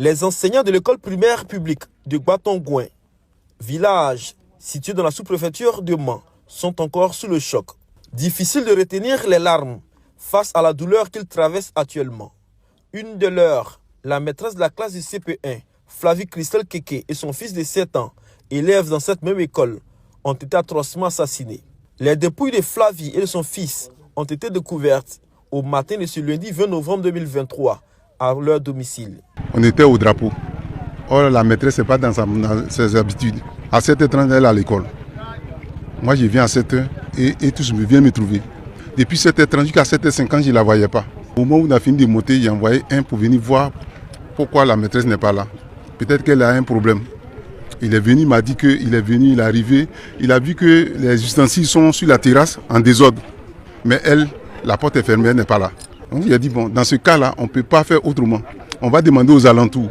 Les enseignants de l'école primaire publique de Guatongouin, village situé dans la sous-préfecture de Mans, sont encore sous le choc. Difficile de retenir les larmes face à la douleur qu'ils traversent actuellement. Une de leurs, la maîtresse de la classe du CP1, Flavie Christelle Keke, et son fils de 7 ans, élèves dans cette même école, ont été atrocement assassinés. Les dépouilles de Flavie et de son fils ont été découvertes au matin de ce lundi 20 novembre 2023 à leur domicile. On était au drapeau. Or, la maîtresse n'est pas dans ses habitudes. À 7h30, elle est à l'école. Moi, je viens à 7h et tous viennent me trouver. Depuis 7h30 jusqu'à 7h50, je ne la voyais pas. Au moment où on a fini de monter, j'ai envoyé un pour venir voir pourquoi la maîtresse n'est pas là. Peut-être qu'elle a un problème. Il est venu, il m'a dit qu'il est venu, il est arrivé. Il a vu que les ustensiles sont sur la terrasse en désordre. Mais elle, la porte est fermée, elle n'est pas là. Donc il a dit, bon, dans ce cas-là, on ne peut pas faire autrement. On va demander aux alentours.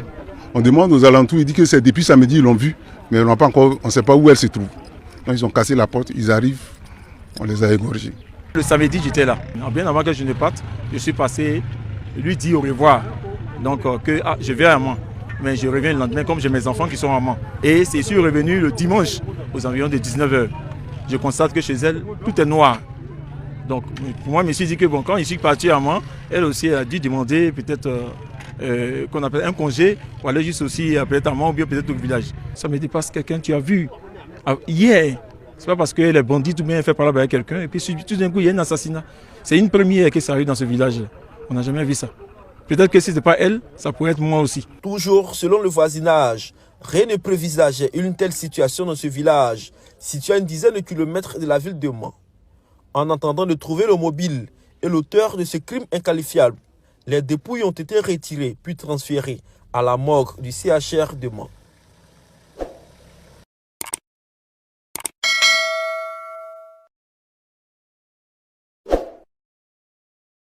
On demande aux alentours, il dit que c'est depuis samedi, ils l'ont vu. Mais on ne sait pas où elle se trouve. Donc ils ont cassé la porte, ils arrivent, on les a égorgés. Le samedi, j'étais là. Bien avant que je ne parte, je suis passé lui dire au revoir. Donc je vais à Mans. Mais je reviens le lendemain comme j'ai mes enfants qui sont à Mans. Et c'est sûr revenu le dimanche aux environs de 19h. Je constate que chez elle, tout est noir. Donc pour moi, je me suis dit que bon, quand je suis parti à Mans, elle aussi a dû demander peut-être qu'on appelle un congé pour aller juste aussi peut-être à Mans ou bien peut-être au village. Ça me dépasse quelqu'un tu as vu hier. C'est pas parce que les bandits ou bien fait parler avec quelqu'un et puis tout d'un coup il y a un assassinat. C'est une première que ça arrive dans ce village-là. On n'a jamais vu ça. Peut-être que si ce n'est pas elle, ça pourrait être moi aussi. Toujours selon le voisinage, rien ne prévisageait une telle situation dans ce village, situé à une dizaine de kilomètres de la ville de Mans. En attendant de trouver le mobile et l'auteur de ce crime inqualifiable, les dépouilles ont été retirées puis transférées à la morgue du CHR de Mans.